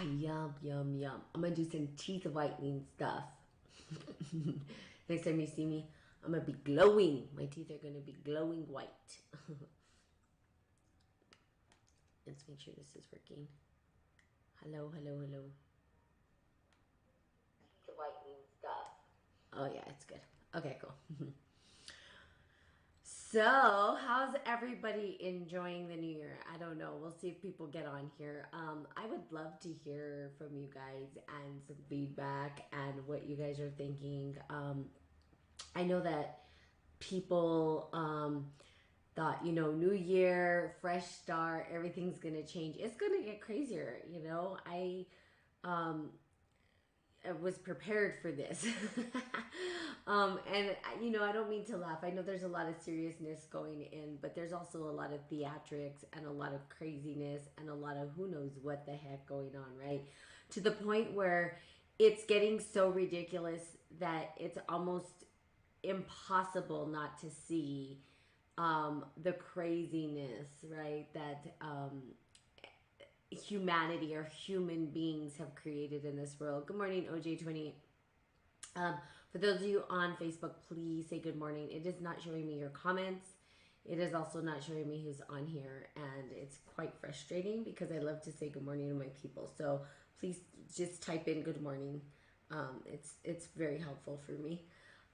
Yum, yum, yum. I'm gonna do some teeth whitening stuff. Next time you see me, I'm gonna be glowing. My teeth are gonna be glowing white. Let's make sure this is working. Hello, hello, hello. Teeth whitening stuff. Oh yeah, it's good. Okay, cool. So, how's everybody enjoying the new year? I don't know. We'll see if people get on here. I would love to hear from you guys and some feedback and what you guys are thinking. I know that people thought, new year, fresh start, everything's going to change. It's going to get crazier, I was prepared for this. And I don't mean to laugh. I know there's a lot of seriousness going in, but there's also a lot of theatrics and a lot of craziness and a lot of who knows what the heck going on, right? To the point where it's getting so ridiculous that it's almost impossible not to see the craziness, right? That humanity or human beings have created in this world. Good morning, OJ28. For those of you on Facebook, please say good morning. It is not showing me your comments. It is also not showing me who's on here, and it's quite frustrating because I love to say good morning to my people. So please just type in good morning. It's very helpful for me.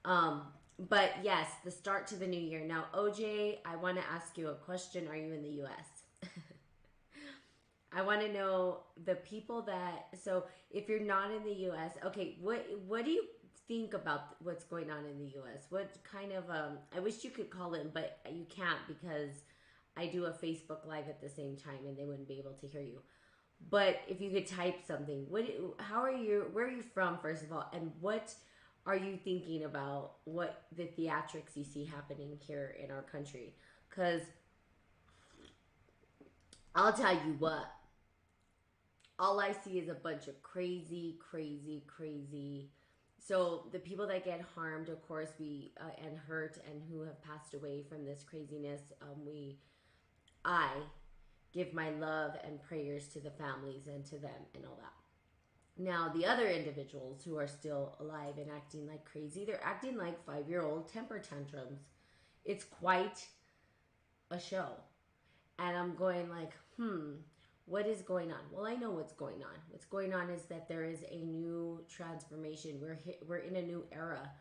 But yes, the start to the new year. Now, OJ, I want to ask you a question. Are you in the U.S.? I want to know the people so if you're not in the US, okay, what do you think about what's going on in the US? What kind of, I wish you could call in, but you can't because I do a Facebook Live at the same time and they wouldn't be able to hear you. But if you could type something, where are you from, first of all, and what are you thinking about what the theatrics you see happening here in our country? Because I'll tell you what, all I see is a bunch of crazy, crazy, crazy. So the people that get harmed, of course, and hurt and who have passed away from this craziness, I give my love and prayers to the families and to them and all that. Now, the other individuals who are still alive and acting like crazy, they're acting like 5-year-old temper tantrums. It's quite a show. And I'm going like, what is going on? Well, I know what's going on. What's going on is that there is a new transformation. We're in a new era.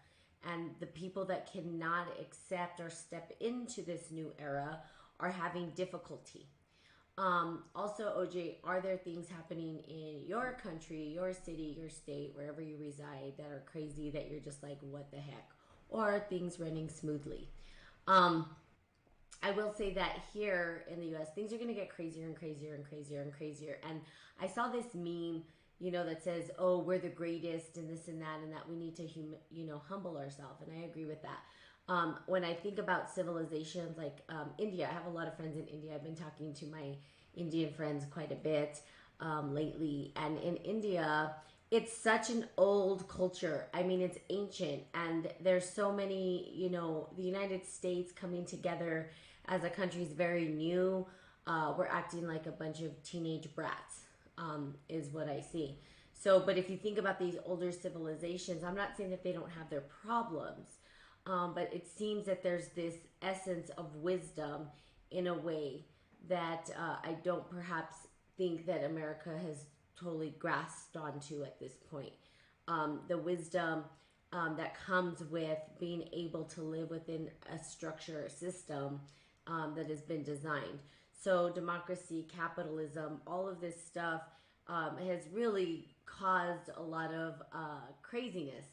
And the people that cannot accept or step into this new era are having difficulty. Also, OJ, are there things happening in your country, your city, your state, wherever you reside that are crazy that you're just like, what the heck? Or are things running smoothly? I will say that here in the US, things are going to get crazier and crazier and crazier and crazier. And I saw this meme, that says, oh, we're the greatest and this and that we need to, humble ourselves. And I agree with that. When I think about civilizations like India, I have a lot of friends in India. I've been talking to my Indian friends quite a bit lately. And in India, it's such an old culture. I mean, it's ancient. And there's so many, the United States coming together as a country is very new. We're acting like a bunch of teenage brats, is what I see. So, but if you think about these older civilizations, I'm not saying that they don't have their problems. But it seems that there's this essence of wisdom in a way that I don't perhaps think that America has totally grasped onto at this point. The wisdom that comes with being able to live within a structure or system that has been designed. So democracy, capitalism, all of this stuff has really caused a lot of craziness.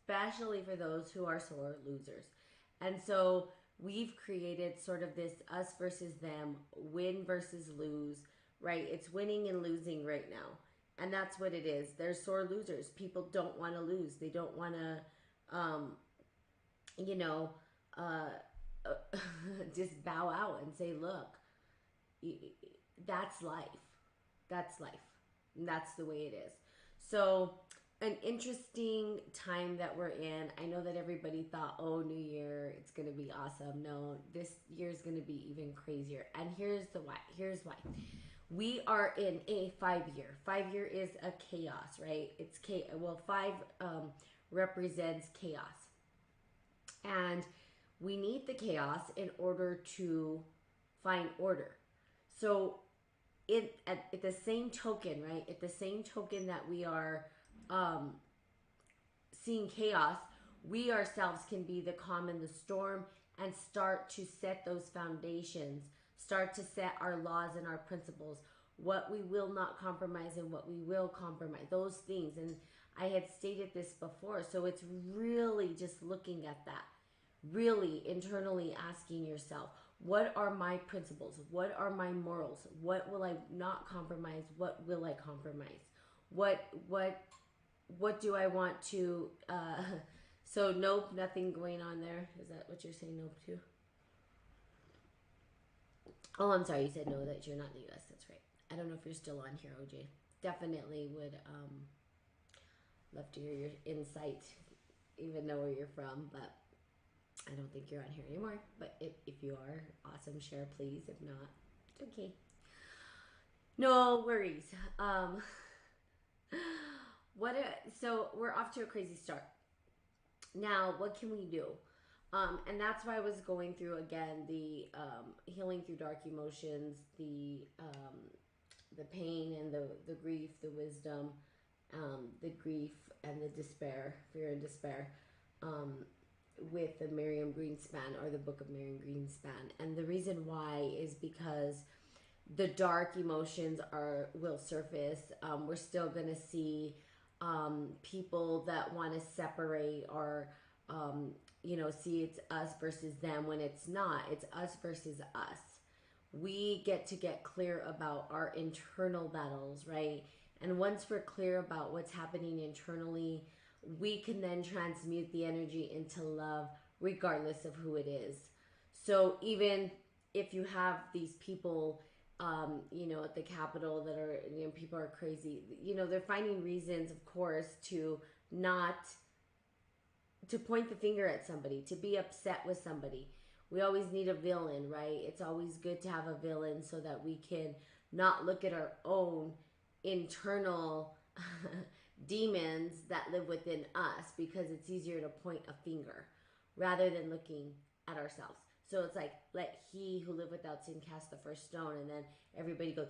Especially for those who are sore losers. And so we've created sort of this us versus them, win versus lose, right? It's winning and losing right now. And that's what it is. They're sore losers. People don't want to lose. They don't want to, just bow out and say, look, that's life. That's life. And that's the way it is. So an interesting time that we're in. I know that everybody thought, oh, New Year, it's going to be awesome. No, this year is going to be even crazier. And here's why. We are in a 5 year. 5 year is a chaos, right? It's well, five represents chaos, and we need the chaos in order to find order. So, at the same token, right? At the same token that we are um, seeing chaos, we ourselves can be the calm in the storm and start to set those foundations, start to set our laws and our principles, what we will not compromise and what we will compromise, those things. And I had stated this before, so it's really just looking at that, really internally asking yourself, what are my principles? What are my morals? What will I not compromise? What will I compromise? What do I want to so nope, nothing going on there. Is that what you're saying nope to? Oh, I'm sorry, you said no, that you're not in the US. That's right. I don't know if you're still on here, OJ. Definitely would love to hear your insight, even know where you're from, but I don't think you're on here anymore. But if you are, awesome, share please. If not, it's okay. No worries. So we're off to a crazy start. Now, what can we do? And that's why I was going through again the healing through dark emotions, the pain and the grief, the wisdom, the grief and the despair, fear and despair, with the Miriam Greenspan, or the Book of Miriam Greenspan. And the reason why is because the dark emotions will surface. We're still going to see people that want to separate, or see it's us versus them, when it's not. It's us versus us. We get to get clear about our internal battles, right? And once we're clear about what's happening internally, we can then transmute the energy into love, regardless of who it is. So even if you have these people, at the Capitol that are, people are crazy, they're finding reasons, of course, to not, to point the finger at somebody, to be upset with somebody. We always need a villain, right? It's always good to have a villain so that we can not look at our own internal demons that live within us, because it's easier to point a finger rather than looking at ourselves. So it's like, let he who live without sin cast the first stone, and then everybody goes,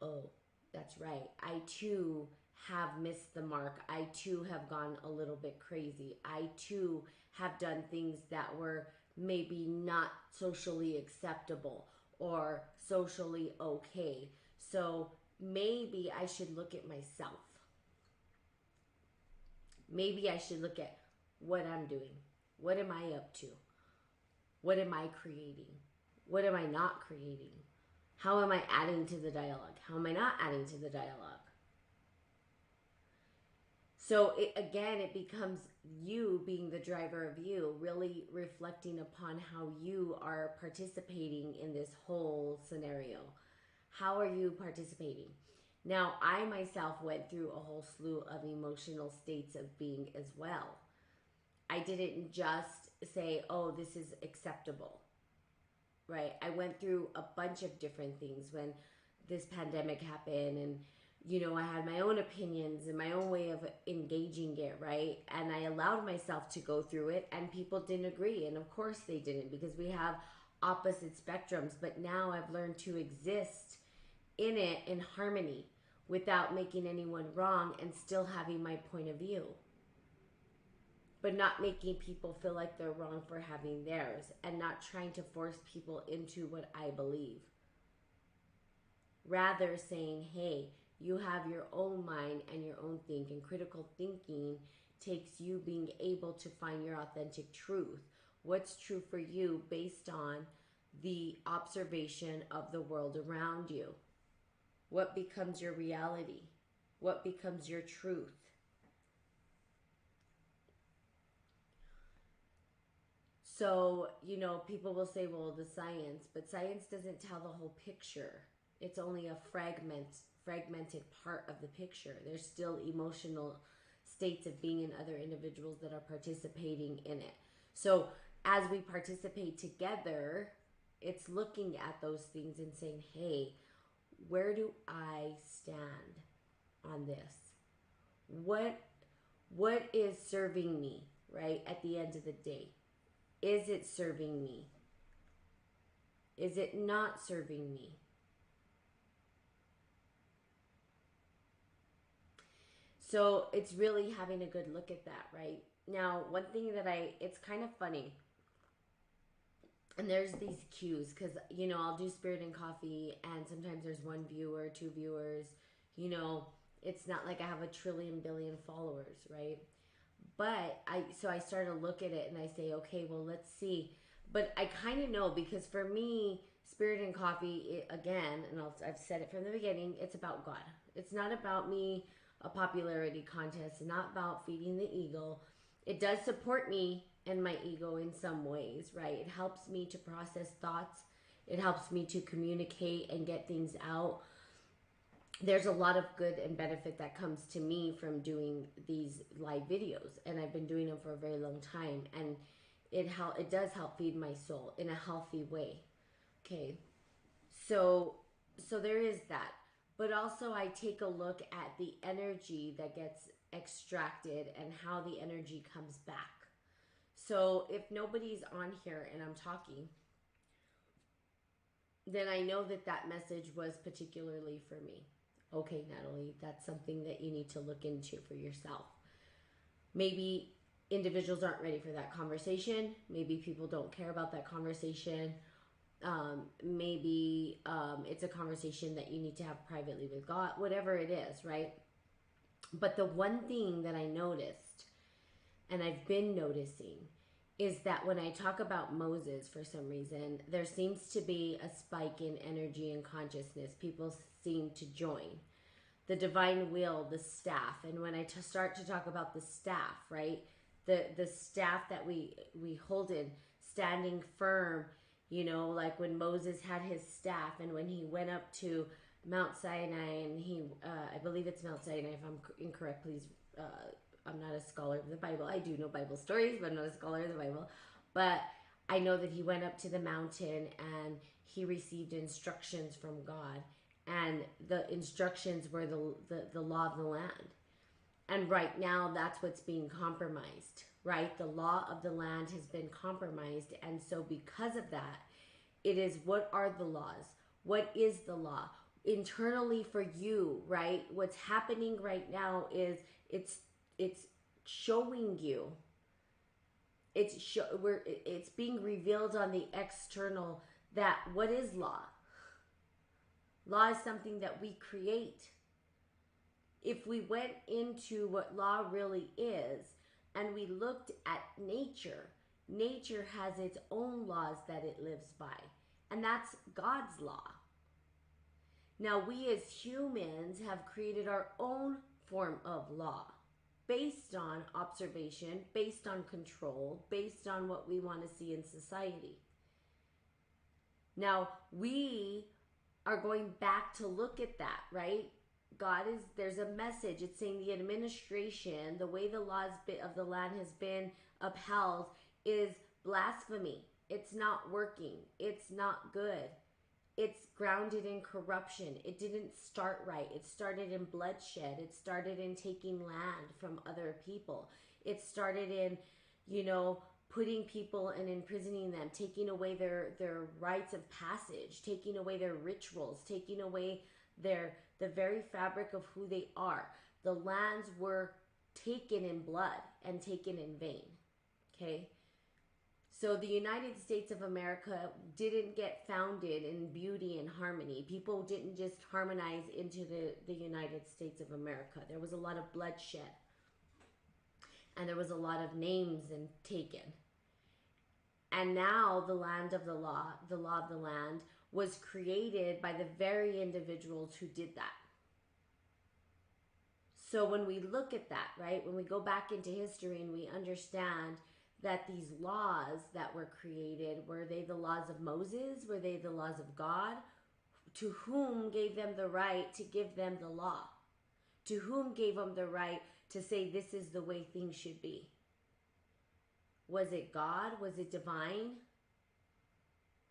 oh, that's right. I too have missed the mark. I too have gone a little bit crazy. I too have done things that were maybe not socially acceptable or socially okay. So maybe I should look at myself. Maybe I should look at what I'm doing. What am I up to? What am I creating? What am I not creating? How am I adding to the dialogue? How am I not adding to the dialogue? So it becomes you being the driver of you, really reflecting upon how you are participating in this whole scenario. How are you participating? Now, I myself went through a whole slew of emotional states of being as well. I didn't just say, oh, this is acceptable, right? I went through a bunch of different things when this pandemic happened, and I had my own opinions and my own way of engaging it, right? And I allowed myself to go through it, and people didn't agree. And of course they didn't, because we have opposite spectrums. But now I've learned to exist in it in harmony without making anyone wrong, and still having my point of view, but not making people feel like they're wrong for having theirs, and not trying to force people into what I believe. Rather saying, hey, you have your own mind and your own thinking. Critical thinking takes you being able to find your authentic truth. What's true for you based on the observation of the world around you. What becomes your reality? What becomes your truth? So, people will say, well, the science, but science doesn't tell the whole picture. It's only a fragmented part of the picture. There's still emotional states of being in other individuals that are participating in it. So as we participate together, it's looking at those things and saying, hey, where do I stand on this? What is serving me, right? At the end of the day, is it serving me? Is it not serving me? So it's really having a good look at that, right? Now, one thing that it's kind of funny, and there's these cues, because, I'll do Spirit and Coffee, and sometimes there's one viewer, two viewers, it's not like I have a trillion billion followers, right? But I start to look at it and I say, okay, well, let's see. But I kind of know, because for me, Spirit and Coffee, again, and I've said it from the beginning, it's about God. It's not about me, a popularity contest. It's not about feeding the ego. It does support me and my ego in some ways, right? It helps me to process thoughts. It helps me to communicate and get things out. There's a lot of good and benefit that comes to me from doing these live videos, and I've been doing them for a very long time, and it does help feed my soul in a healthy way. Okay, so there is that, but also I take a look at the energy that gets extracted and how the energy comes back. So if nobody's on here and I'm talking, then I know that message was particularly for me. Okay, Natalie, that's something that you need to look into for yourself. Maybe individuals aren't ready for that conversation. Maybe people don't care about that conversation. Maybe it's a conversation that you need to have privately with God, whatever it is, right? But the one thing that I noticed, and I've been noticing, is that when I talk about Moses, for some reason, there seems to be a spike in energy and consciousness. People seem to join. The divine will, the staff. And when I start to talk about the staff, right? The staff that we hold in, standing firm, like when Moses had his staff, and when he went up to Mount Sinai, and I believe it's Mount Sinai, if I'm incorrect, please, I'm not a scholar of the Bible. I do know Bible stories, but I'm not a scholar of the Bible. But I know that he went up to the mountain and he received instructions from God. And the instructions were the law of the land. And right now, that's what's being compromised, right? The law of the land has been compromised. And so because of that, it is, what are the laws? What is the law? Internally for you, right? What's happening right now is it's showing you, it's being revealed on the external, that what is law? Law is something that we create. If we went into what law really is and we looked at nature, nature has its own laws that it lives by, and that's God's law. Now, we as humans have created our own form of law based on observation, based on control, based on what we want to see in society. Now, we are going back to look at that, right? There's a message. It's saying the administration, the way the laws of the land has been upheld, is blasphemy. It's not working. It's not good. It's grounded in corruption. It didn't start right. It started in bloodshed. It started in taking land from other people. It started in, putting people and imprisoning them, taking away their rites of passage, taking away their rituals, taking away the very fabric of who they are. The lands were taken in blood and taken in vain. Okay? So the United States of America didn't get founded in beauty and harmony. People didn't just harmonize into the United States of America. There was a lot of bloodshed. And there was a lot of names taken. And now the land of the law of the land, was created by the very individuals who did that. So when we look at that, right, when we go back into history and we understand that these laws that were created, were they the laws of Moses? Were they the laws of God? To whom gave them the right to give them the law? To whom gave them the right to say this is the way things should be? Was it God? Was it divine?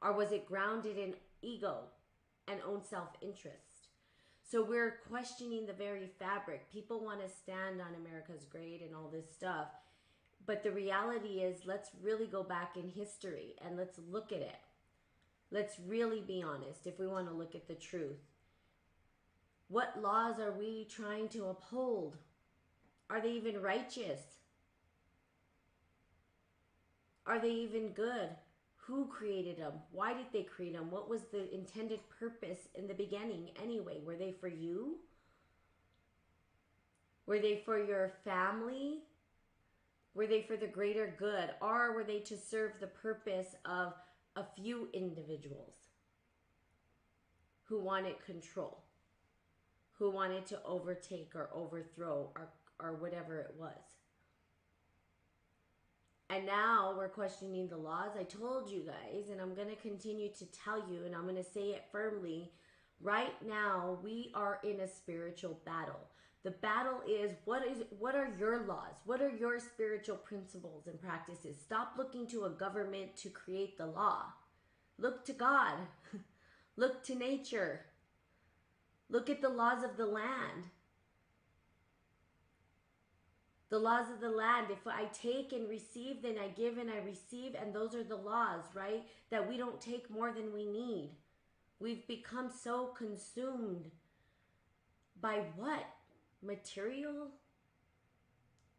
Or was it grounded in ego and own self-interest? So we're questioning the very fabric. People want to stand on America's great and all this stuff. But the reality is, let's really go back in history and let's look at it. Let's really be honest if we want to look at the truth. What laws are we trying to uphold? Are they even righteous? Are they even good? Who created them? Why did they create them? What was the intended purpose in the beginning anyway? Were they for you? Were they for your family? Were they for the greater good? Or were they to serve the purpose of a few individuals who wanted control, who wanted to overtake or overthrow or whatever it was? And now we're questioning the laws. I told you guys, and I'm going to continue to tell you, and I'm going to say it firmly. Right now, we are in a spiritual battle. The battle is what are your laws? What are your spiritual principles and practices? Stop looking to a government to create the law. Look to God. Look to nature. Look at the laws of the land. The laws of the land. If I take and receive, then I give and I receive. And those are the laws, right? That we don't take more than we need. We've become so consumed by what? Material?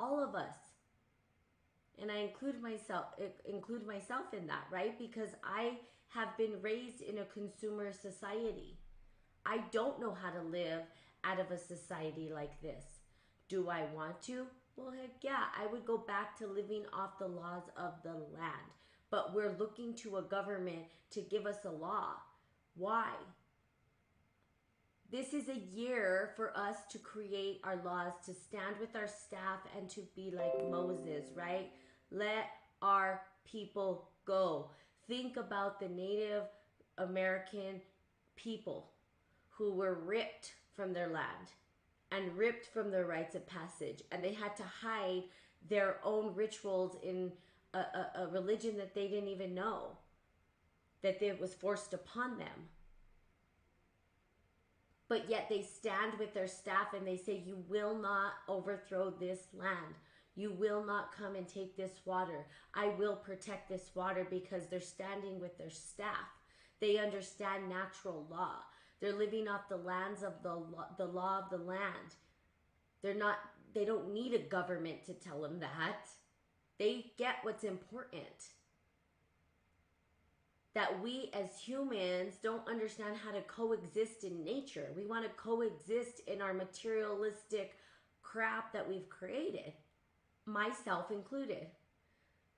All of us. And I include myself in that, right? Because I have been raised in a consumer society. I don't know how to live out of a society like this. Do I want to? Well, heck yeah, I would go back to living off the laws of the land. But we're looking to a government to give us a law. Why? This is a year for us to create our laws, to stand with our staff and to be like Moses, right? Let our people go. Think about the Native American people who were ripped from their land and ripped from their rites of passage, and they had to hide their own rituals in a religion that they didn't even know, that it was forced upon them. But yet they stand with their staff and they say, you will not overthrow this land. You will not come and take this water. I will protect this water, because they're standing with their staff. They understand natural law. They're living off the lands of the law of the land. They don't need a government to tell them that. They get what's important. That we as humans don't understand how to coexist in nature. We want to coexist in our materialistic crap that we've created, myself included.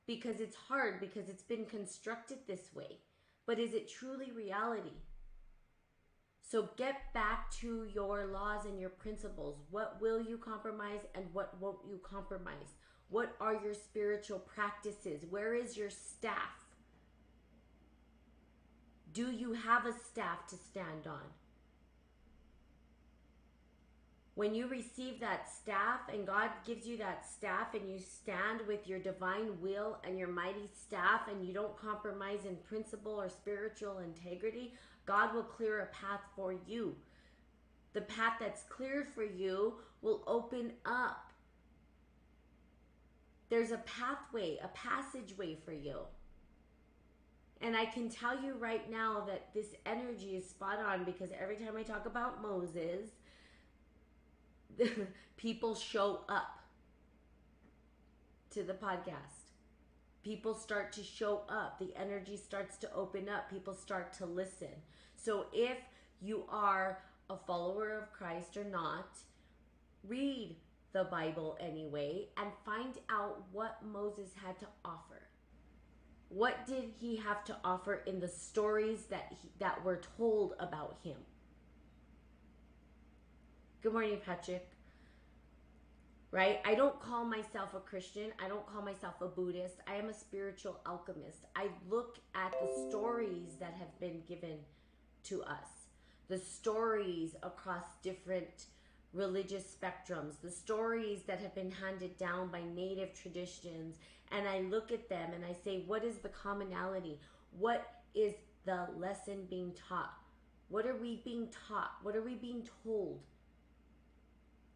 Because it's hard, because it's been constructed this way. But is it truly reality? So get back to your laws and your principles. What will you compromise and what won't you compromise? What are your spiritual practices? Where is your staff? Do you have a staff to stand on? When you receive that staff and God gives you that staff and you stand with your divine will and your mighty staff and you don't compromise in principle or spiritual integrity, God will clear a path for you. The path that's cleared for you will open up. There's a pathway, a passageway for you. And I can tell you right now that this energy is spot on, because every time I talk about Moses, people show up to the podcast. People start to show up. The energy starts to open up. People start to listen. So if you are a follower of Christ or not, read the Bible anyway and find out what Moses had to offer. What did he have to offer in the stories that were told about him? Good morning, Patrick. Right? I don't call myself a Christian. I don't call myself a Buddhist. I am a spiritual alchemist. I look at the stories that have been given to us, the stories across different religious spectrums, the stories that have been handed down by native traditions, and I look at them and I say, what is the commonality? What is the lesson being taught? What are we being taught? What are we being told?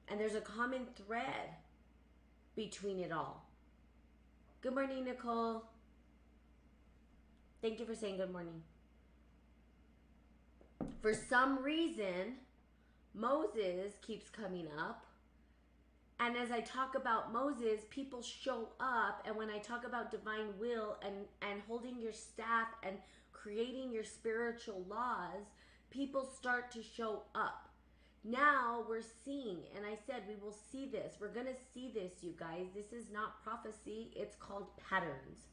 And there's a common thread between it all. Good morning, Nicole. Thank you for saying good morning. For some reason, Moses keeps coming up. And as I talk about Moses, people show up. And when I talk about divine will and holding your staff and creating your spiritual laws, people start to show up. Now we're seeing, and I said we will see this. We're going to see this, you guys. This is not prophecy. It's called patterns.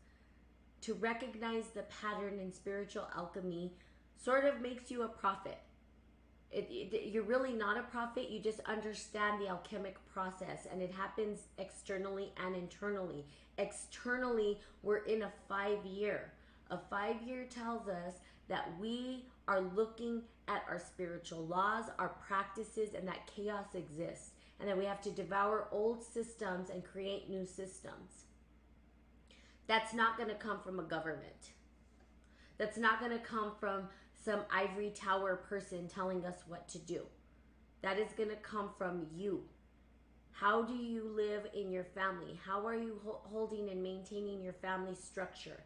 To recognize the pattern in spiritual alchemy sort of makes you a prophet. You're really not a prophet. You just understand the alchemic process, and it happens externally and internally. Externally, we're in a 5-year. A 5-year tells us that we are looking at our spiritual laws, our practices, and that chaos exists, and that we have to devour old systems and create new systems. That's not going to come from a government. That's not going to come from some ivory tower person telling us what to do. That is going to come from you. How do you live in your family? How are you holding and maintaining your family structure?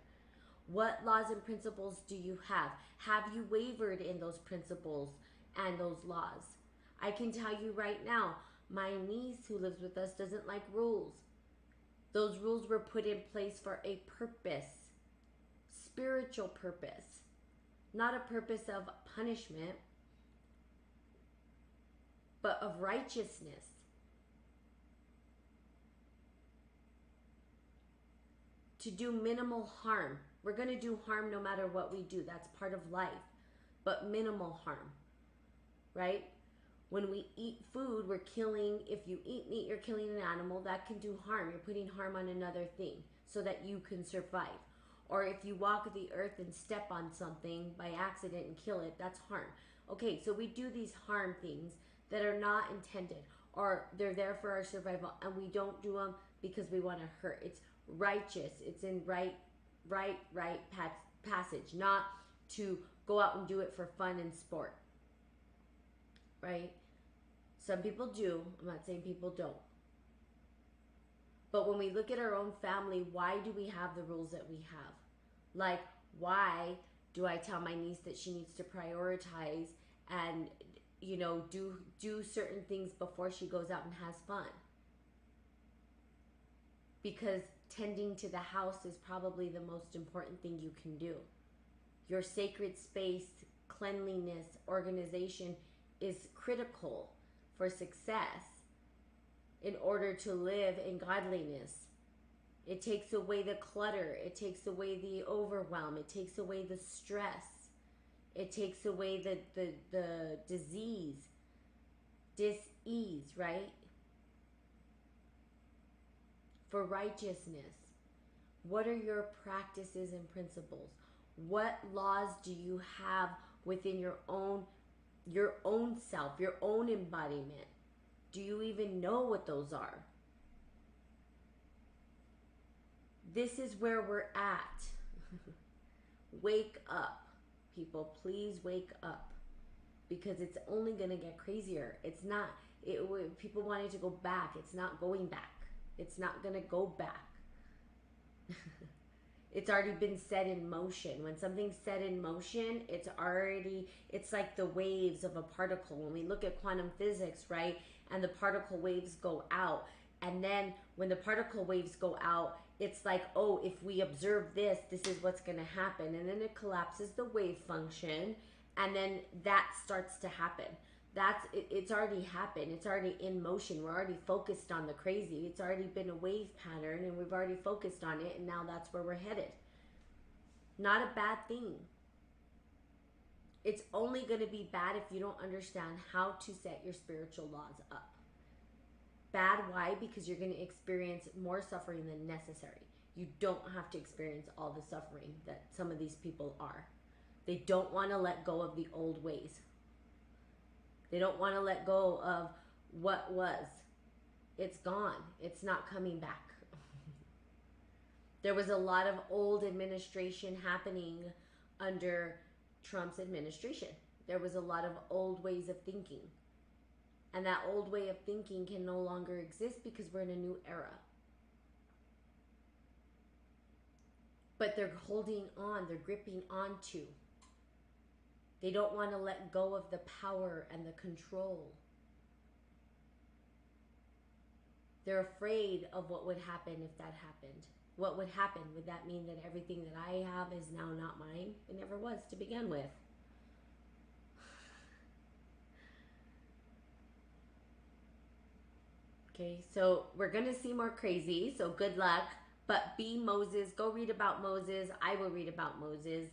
What laws and principles do you have? Have you wavered in those principles and those laws? I can tell you right now, my niece who lives with us doesn't like rules. Those rules were put in place for a purpose, spiritual purpose, not a purpose of punishment, but of righteousness. To do minimal harm. We're going to do harm no matter what we do. That's part of life. But minimal harm, right? When we eat food, we're killing. If you eat meat, you're killing an animal. That can do harm. You're putting harm on another thing so that you can survive. Or if you walk the earth and step on something by accident and kill it, that's harm. Okay, so we do these harm things that are not intended, or they're there for our survival, and we don't do them because we want to hurt. It's righteous. It's in right passage, not to go out and do it for fun and sport, right? Some people do. I'm not saying people don't. But when we look at our own family, why do we have the rules that we have? Like, why do I tell my niece that she needs to prioritize and, you know, do certain things before she goes out and has fun? Because tending to the house is probably the most important thing you can do. Your sacred space, cleanliness, organization is critical for success in order to live in godliness. It takes away the clutter. It takes away the overwhelm. It takes away the stress. It takes away the disease, dis-ease, right? For righteousness. What are your practices and principles? What laws do you have within your own self, your own embodiment? Do you even know what those are? This is where we're at. Wake up, people. Please wake up. Because it's only going to get crazier. It's not. People wanted to go back. It's not going back. It's not going to go back. It's already been set in motion. When something's set in motion, it's like the waves of a particle. When we look at quantum physics, right, and the particle waves go out, and then when the particle waves go out, it's like, oh, if we observe this, this is what's going to happen. And then it collapses the wave function, and then that starts to happen. It's already happened. It's already in motion. We're already focused on the crazy. It's already been a wave pattern, and we've already focused on it, and now that's where we're headed. Not a bad thing. It's only going to be bad if you don't understand how to set your spiritual laws up. Bad, why? Because you're going to experience more suffering than necessary. You don't have to experience all the suffering that some of these people are. They don't want to let go of the old ways. They don't want to let go of what was. It's gone. It's not coming back. There was a lot of old administration happening under Trump's administration. There was a lot of old ways of thinking. And that old way of thinking can no longer exist because we're in a new era. But they're holding on, they're gripping onto. They don't want to let go of the power and the control. They're afraid of what would happen if that happened. What would happen? Would that mean that everything that I have is now not mine? It never was to begin with. Okay, so we're going to see more crazy, so good luck. But be Moses. Go read about Moses. I will read about Moses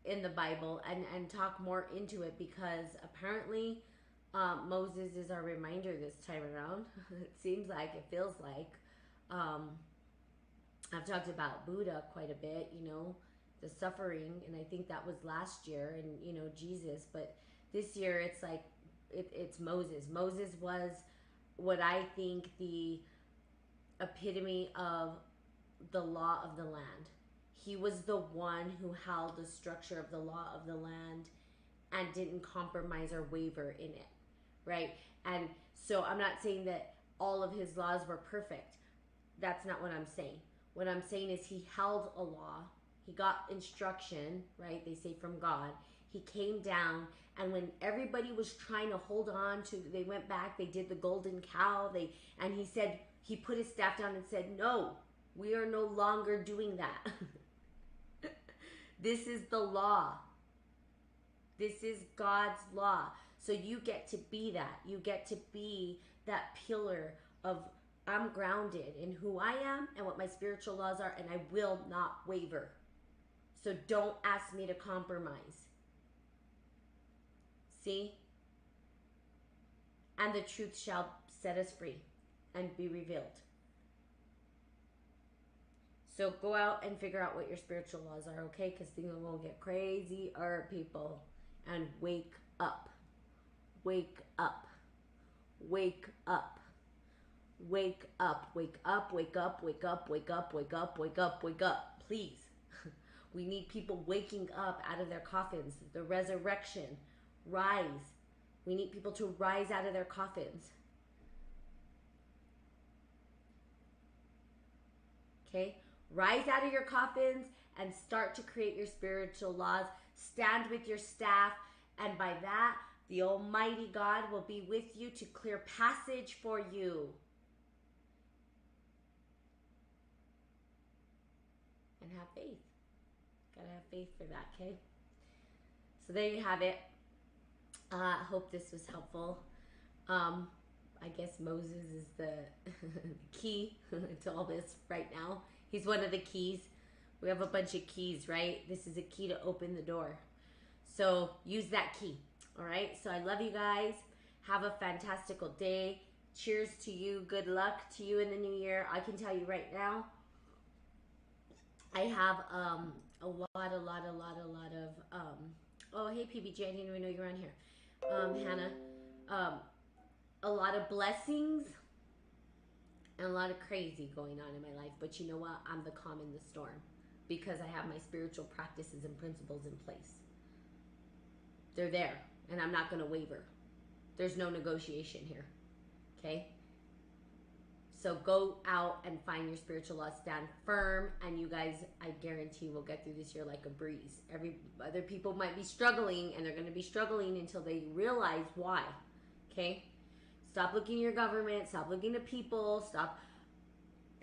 in the Bible and talk more into it, because apparently Moses is our reminder this time around. It seems like, it feels like. I've talked about Buddha quite a bit, you know, the suffering, and I think that was last year, and, you know, Jesus. But this year it's like, it's Moses. Moses was what I think the epitome of the law of the land. He was the one who held the structure of the law of the land and didn't compromise or waver in it, right? And so I'm not saying that all of his laws were perfect. That's not what I'm saying. What I'm saying is he held a law. He got instruction, right? They say from God. He came down, and when everybody was trying to hold on to, they went back, they did the golden cow, and he said, he put his staff down and said, no, we are no longer doing that. This is the law. This is God's law. So you get to be that. You get to be that pillar of, I'm grounded in who I am and what my spiritual laws are, and I will not waver. So don't ask me to compromise. See? And the truth shall set us free and be revealed. So go out and figure out what your spiritual laws are, okay? Because things are going to get crazy, people. And wake up. Wake up. Wake up. Wake up. Wake up. Wake up. Wake up. Wake up. Wake up. Wake up. Wake up. Please. We need people waking up out of their coffins. The resurrection. Rise. We need people to rise out of their coffins. Okay? Rise out of your coffins and start to create your spiritual laws. Stand with your staff, and by that, the Almighty God will be with you to clear passage for you. And have faith. Gotta have faith for that, okay? So there you have it. I hope this was helpful. I guess Moses is the key to all this right now. He's one of the keys. We have a bunch of keys, right? This is a key to open the door. So use that key, all right? So I love you guys. Have a fantastical day. Cheers to you. Good luck to you in the new year. I can tell you right now, I have a lot of, oh, hey, PBG, I didn't even know you were on here. Hannah, a lot of blessings and a lot of crazy going on in my life. But you know what? I'm the calm in the storm because I have my spiritual practices and principles in place. They're there, and I'm not going to waver. There's no negotiation here, okay? So go out and find your spiritual law, stand firm, and you guys, I guarantee, will get through this year like a breeze. Other people might be struggling, and they're going to be struggling until they realize why, okay? Stop looking at your government, stop looking at people, stop.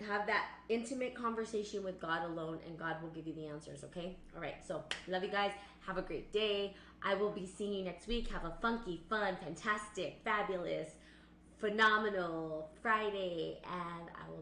Have that intimate conversation with God alone, and God will give you the answers, okay? All right, so love you guys. Have a great day. I will be seeing you next week. Have a funky, fun, fantastic, fabulous, phenomenal Friday, and I will